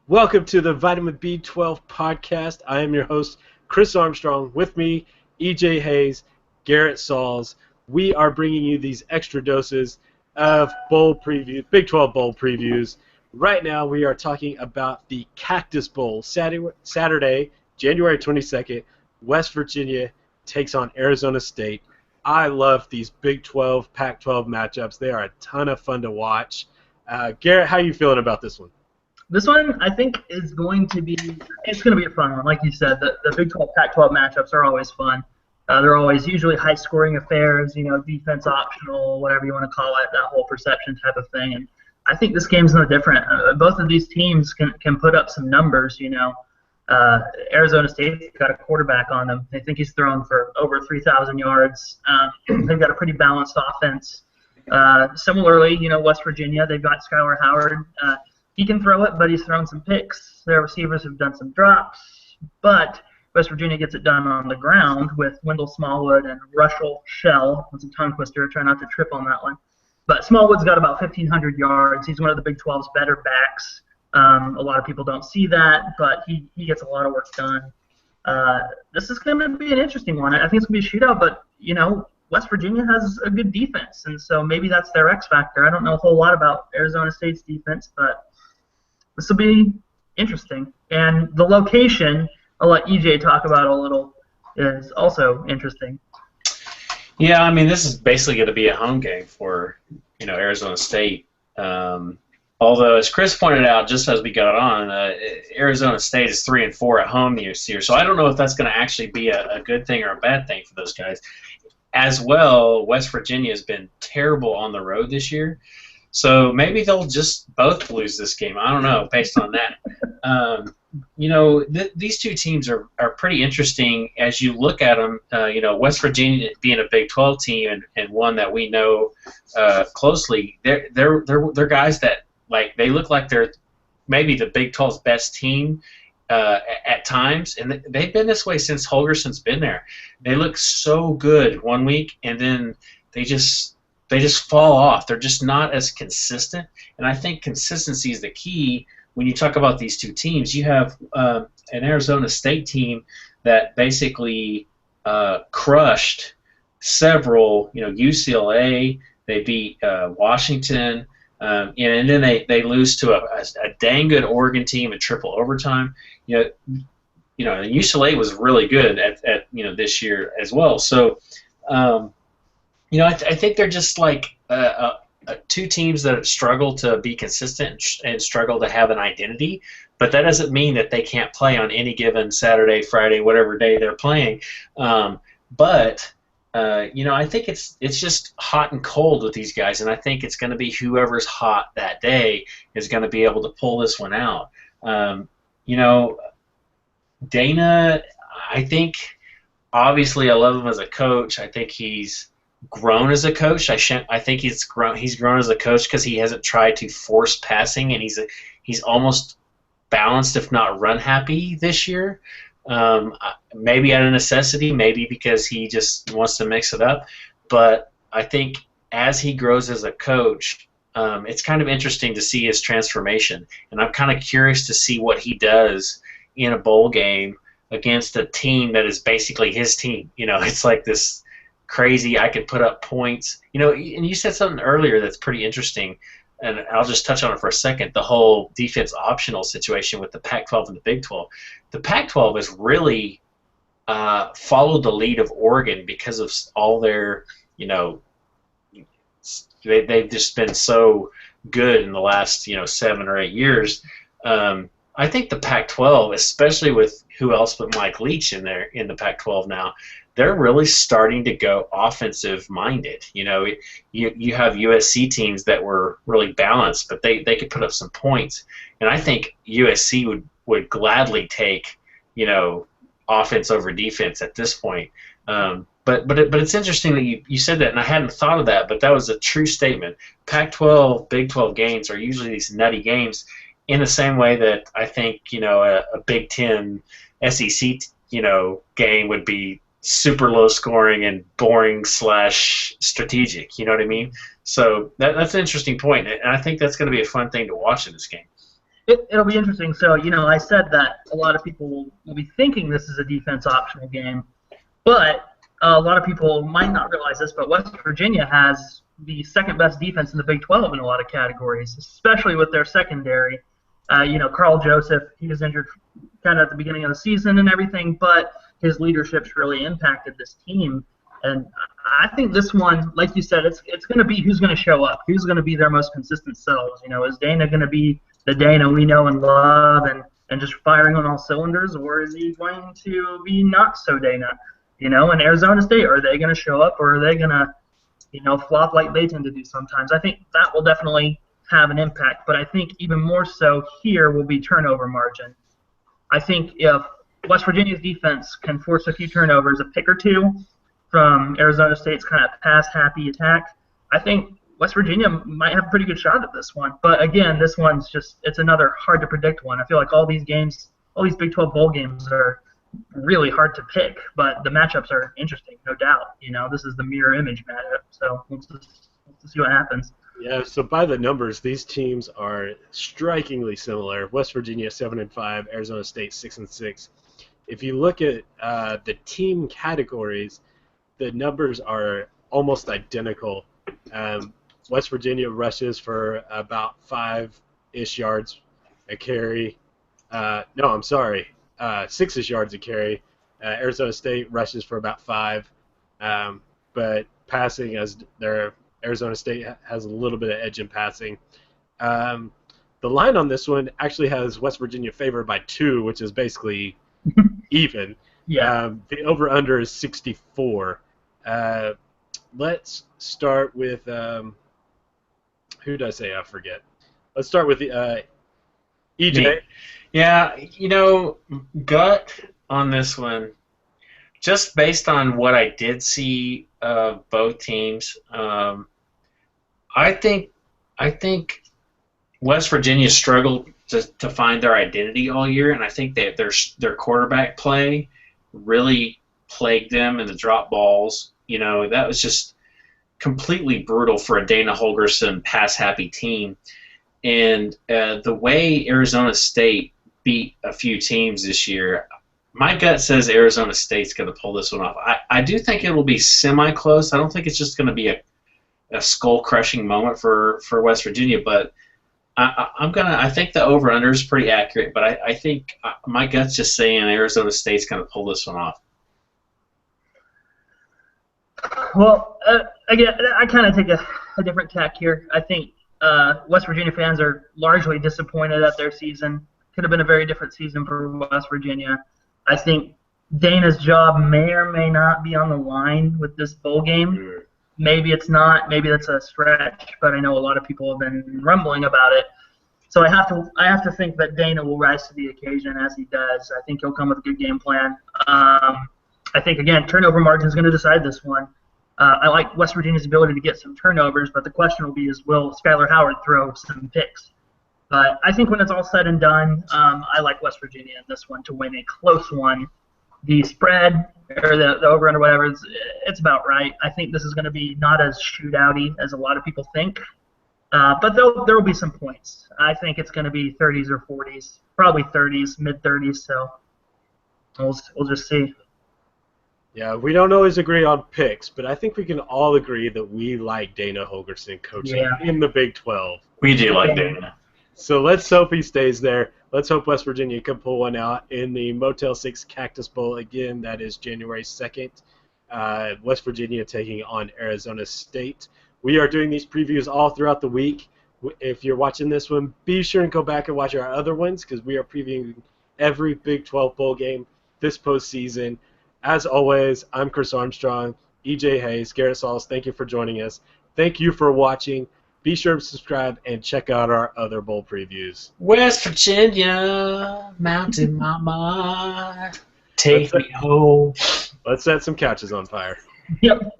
Welcome to the Vitamin B12 podcast. I am your host, Chris Armstrong. With me, EJ Hayes, Garrett Sauls. We are bringing you these extra doses of bowl preview, Big 12 bowl previews. Right now, we are talking about the Cactus Bowl. Saturday, January 22nd, West Virginia takes on Arizona State. I love these Big 12, Pac-12 matchups. They are a ton of fun to watch. Garrett, how are you feeling about this one? This one, I think, is going to be a fun one. Like you said, the Big 12, Pac-12 matchups are always fun. They're always usually high-scoring affairs, defense optional, whatever you want to call it, that whole perception type of thing. And I think this game's no different. Both of these teams can put up some numbers, Arizona State's got a quarterback on them. I think he's thrown for over 3,000 yards. They've got a pretty balanced offense. Similarly, West Virginia, they've got Skylar Howard. He can throw it, but he's thrown some picks. Their receivers have done some drops. But West Virginia gets it done on the ground with Wendell Smallwood and Russell Shell. That's a tongue twister. Try not to trip on that one. But Smallwood's got about 1,500 yards. He's one of the Big 12's better backs. A lot of people don't see that, but he gets a lot of work done. This is going to be an interesting one. I think it's going to be a shootout, but, West Virginia has a good defense, and so maybe that's their X factor. I don't know a whole lot about Arizona State's defense, but this will be interesting. And the location, I'll let EJ talk about a little, is also interesting. Yeah, I mean, this is basically going to be a home game for, Arizona State. Although, as Chris pointed out, just as we got on, Arizona State is 3-4 at home this year. So I don't know if that's going to actually be a good thing or a bad thing for those guys. As well, West Virginia has been terrible on the road this year. So maybe they'll just both lose this game. I don't know, based on that. These two teams are pretty interesting as you look at them. West Virginia being a Big 12 team and one that we know closely, they're guys that they look like they're maybe the Big 12's best team at times, and they've been this way since Holgerson's been there. They look so good one week, and then they just fall off. They're just not as consistent, and I think consistency is the key when you talk about these two teams. You have an Arizona State team that basically crushed several, UCLA. They beat Washington, and then they lose to a dang good Oregon team in triple overtime. UCLA was really good at this year as well. So. I think they're just like two teams that struggle to be consistent and struggle to have an identity, but that doesn't mean that they can't play on any given Saturday, Friday, whatever day they're playing. I think it's just hot and cold with these guys, and I think it's going to be whoever's hot that day is going to be able to pull this one out. Dana, I think, obviously I love him as a coach. I think he's grown as a coach. I think he's grown as a coach because he hasn't tried to force passing, and he's almost balanced, if not run happy this year. Maybe out of necessity, maybe because he just wants to mix it up. But I think as he grows as a coach, it's kind of interesting to see his transformation, and I'm kind of curious to see what he does in a bowl game against a team that is basically his team. It's like this crazy, I could put up points. And you said something earlier that's pretty interesting, and I'll just touch on it for a second, the whole defense optional situation with the Pac-12 and the Big 12. The Pac-12 has really followed the lead of Oregon because of all their, they've just been so good in the last, 7 or 8 years. I think the Pac-12, especially with who else but Mike Leach in the Pac-12 now, they're really starting to go offensive-minded. You have USC teams that were really balanced, but they could put up some points. And I think USC would gladly take, offense over defense at this point. But it's interesting that you said that, and I hadn't thought of that, but that was a true statement. Pac-12, Big 12 games are usually these nutty games in the same way that I think, a Big 10 SEC, game would be super low scoring and boring / strategic. You know what I mean? So that's an interesting point, and I think that's going to be a fun thing to watch in this game. It'll be interesting. So, I said that a lot of people will be thinking this is a defense optional game, but a lot of people might not realize this, but West Virginia has the second best defense in the Big 12 in a lot of categories, especially with their secondary. Carl Joseph, he was injured kind of at the beginning of the season and everything, but his leadership's really impacted this team. And I think this one, like you said, it's going to be who's going to show up, who's going to be their most consistent selves. Is Dana going to be the Dana we know and love and just firing on all cylinders, or is he going to be not so Dana? And Arizona State, are they going to show up, or are they going to, flop like they tend to do sometimes? I think that will definitely have an impact, but I think even more so here will be turnover margin. I think if West Virginia's defense can force a few turnovers, a pick or two from Arizona State's kind of pass-happy attack, I think West Virginia might have a pretty good shot at this one. But again, this one's it's another hard-to-predict one. I feel like all these games, all these Big 12 bowl games are really hard to pick, but the matchups are interesting, no doubt. This is the mirror image matchup, so let's see what happens. Yeah, so by the numbers, these teams are strikingly similar. West Virginia 7-5, Arizona State 6-6. If you look at the team categories, the numbers are almost identical. West Virginia rushes for about 5-ish yards a carry. 6-ish yards a carry. Arizona State rushes for about 5, but passing as their Arizona State has a little bit of edge in passing. The line on this one actually has West Virginia favored by 2, which is basically even. Yeah. The over-under is 64. Let's start with who did I say? I forget. Let's start with the EJ. Yeah, gut on this one, just based on what I did see of both teams, I think West Virginia struggled to find their identity all year, and I think that their quarterback play really plagued them in the drop balls. That was just completely brutal for a Dana Holgorsen pass-happy team. And the way Arizona State beat a few teams this year, my gut says Arizona State's going to pull this one off. I do think it will be semi-close. I don't think it's just going to be a skull-crushing moment for West Virginia, but I think the over/under is pretty accurate, but I think my gut's just saying Arizona State's going to pull this one off. Well, again, I kind of take a different tack here. I think West Virginia fans are largely disappointed at their season. Could have been a very different season for West Virginia. I think Dana's job may or may not be on the line with this bowl game. Maybe it's not. Maybe that's a stretch, but I know a lot of people have been rumbling about it. So I have to think that Dana will rise to the occasion as he does. I think he'll come with a good game plan. I think, again, turnover margin is going to decide this one. I like West Virginia's ability to get some turnovers, but the question will be will Skylar Howard throw some picks? But I think when it's all said and done, I like West Virginia in this one to win a close one. The spread or the over-under, whatever, it's about right. I think this is going to be not as shootouty as a lot of people think, but there will be some points. I think it's going to be 30s or 40s, probably 30s, mid-30s, so we'll just see. Yeah, we don't always agree on picks, but I think we can all agree that we like Dana Holgorsen coaching in the Big 12. We do like Dana. So let's hope he stays there. Let's hope West Virginia can pull one out in the Motel 6 Cactus Bowl. Again, that is January 2nd. West Virginia taking on Arizona State. We are doing these previews all throughout the week. If you're watching this one, be sure and go back and watch our other ones because we are previewing every Big 12 bowl game this postseason. As always, I'm Chris Armstrong, EJ Hayes, Garrett Sauls. Thank you for joining us. Thank you for watching. Be sure to subscribe and check out our other bowl previews. West Virginia, Mountain Mama, take me home. Let's set some couches on fire. Yep.